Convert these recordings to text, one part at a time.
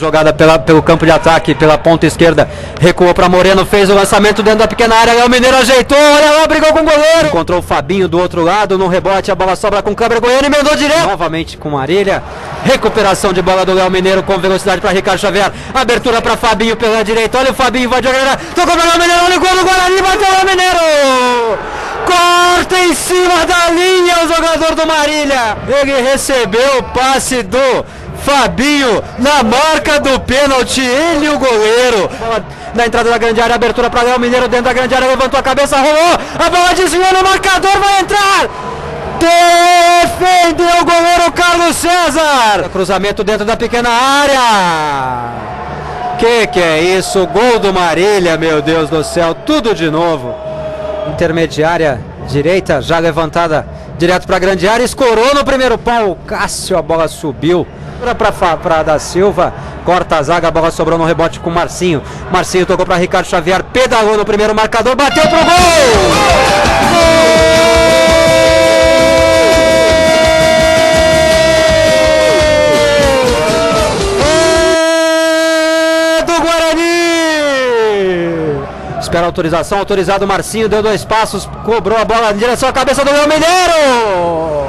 Jogada pelo campo de ataque, pela ponta esquerda. Recuou para Moreno, fez o lançamento dentro da pequena área. Léo Mineiro ajeitou, olha lá, brigou com o goleiro. Encontrou o Fabinho do outro lado, no rebote, a bola sobra com o Câmara Goiano e emendou direto. Novamente com Marília. Recuperação de bola do Léo Mineiro com velocidade para Ricardo Xavier. Abertura para Fabinho pela direita. Olha o Fabinho, vai jogar. Tocou para o Léo Mineiro, olha o gol do Guarani, bateu o Léo Mineiro. Corta em cima da linha o jogador do Marília. Ele recebeu o passe do Fabinho na marca do pênalti, ele e o goleiro. Na entrada da grande área, abertura para Léo Mineiro dentro da grande área, levantou a cabeça, rolou, a bola desviou no marcador, vai entrar. Defendeu o goleiro Carlos César. Cruzamento dentro da pequena área. Que é isso? Gol do Marília, meu Deus do céu, tudo de novo. Intermediária direita, já levantada direto para a grande área, escorou no primeiro pau, o Cássio, a bola subiu para da Silva, corta a zaga, a bola sobrou no rebote com Marcinho. Marcinho tocou para Ricardo Xavier, pedalou no primeiro marcador, bateu pro gol! Espera a autorização, autorizado Marcinho, deu 2 passos, cobrou a bola em direção à cabeça do Léo Mineiro.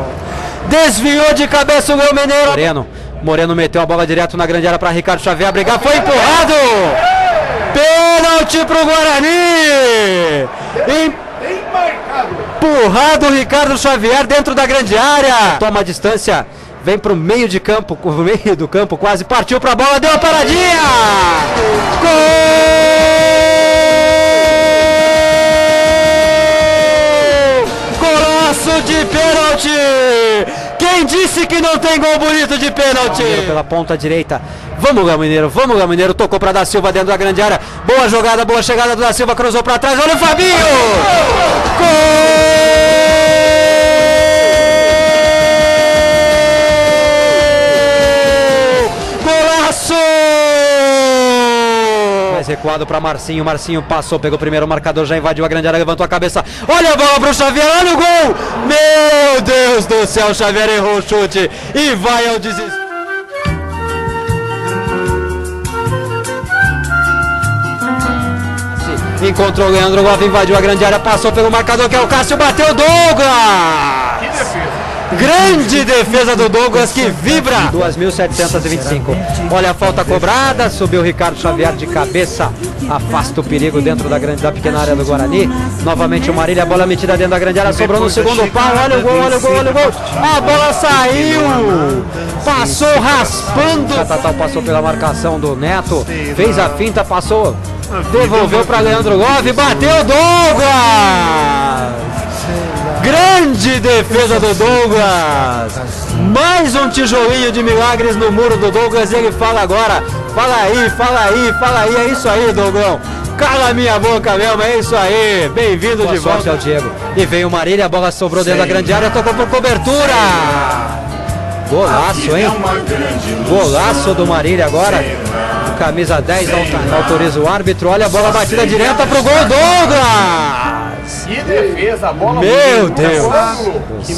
Desviou de cabeça o Léo Mineiro. Moreno meteu a bola direto na grande área para Ricardo Xavier brigar, foi empurrado. Pênalti pro Guarani. Empurrado o Ricardo Xavier dentro da grande área. Toma a distância, vem pro meio de campo, o meio do campo quase, partiu pra bola, deu a paradinha. Gol! De pênalti! Quem disse que não tem gol bonito de pênalti? Pela ponta direita, vamos Léo Mineiro, tocou para Da Silva dentro da grande área, boa jogada, boa chegada do Da Silva, cruzou para trás, olha o Fabinho! Gol! Golaço! Mais recuado para Marcinho, Marcinho passou, pegou o primeiro marcador, já invadiu a grande área, levantou a cabeça, olha a bola pro Xavier, olha o gol! Meu Deus do céu, o Xavier errou o chute e vai ao desespero. Encontrou o Leandro Love, invadiu a grande área, passou pelo marcador que é o Cássio, bateu o Douglas! Que defesa! Grande defesa do Douglas que vibra. 2.725. Olha a falta cobrada, subiu o Ricardo Xavier de cabeça, afasta o perigo dentro da pequena área do Guarani. Novamente o Marília, a bola metida dentro da grande área, sobrou no segundo pau, olha o gol, olha o gol, olha o gol. A bola saiu, passou raspando. O Tatal passou pela marcação do Neto, fez a finta, passou, devolveu para Leandro Love, bateu o Douglas. Grande defesa do Douglas. Mais um tijolinho de milagres no muro do Douglas. E ele fala agora. Fala aí. É isso aí, Douglas. Cala minha boca mesmo, é isso aí. Bem-vindo de volta ao Diego. E veio o Marília, a bola sobrou dentro da grande área, tocou por cobertura. Golaço, hein? Golaço do Marília agora. Camisa 10 autoriza o árbitro. Olha a bola batida direta pro gol, Douglas. Que defesa, a bola. Meu Deus! Que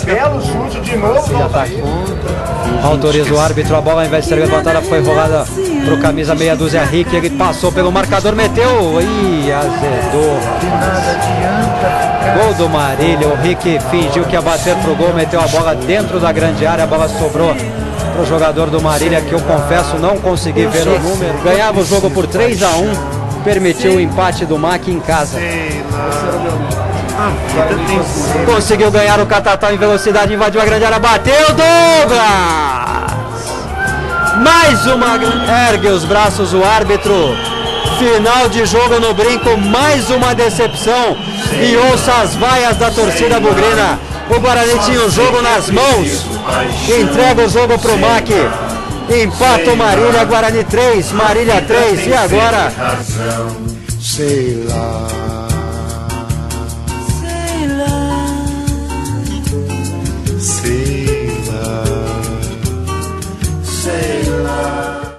belo chute de novo. Já tá contra. Autoriza o árbitro, a bola ao invés de ser levantada foi rolada pro camisa meia dúzia Rick, ele passou pelo marcador, meteu, ih, azedou. Gol do Marília, o Rick fingiu que ia bater pro gol, meteu a bola dentro da grande área, a bola sobrou pro jogador do Marília, que eu confesso não consegui ver o número. Ganhava o jogo por 3-1, permitiu o empate do MAC em casa. Conseguiu ganhar o Catatal em velocidade, invadiu a grande área, bateu Douglas! Mais uma, ergue os braços o árbitro. Final de jogo no Brinco, mais uma decepção. E ouça as vaias da torcida bugrina. O Guarani tinha o jogo nas mãos, entrega o jogo pro MAC. Empata o Marília, Guarani 3, Marília 3. E agora? Sei lá.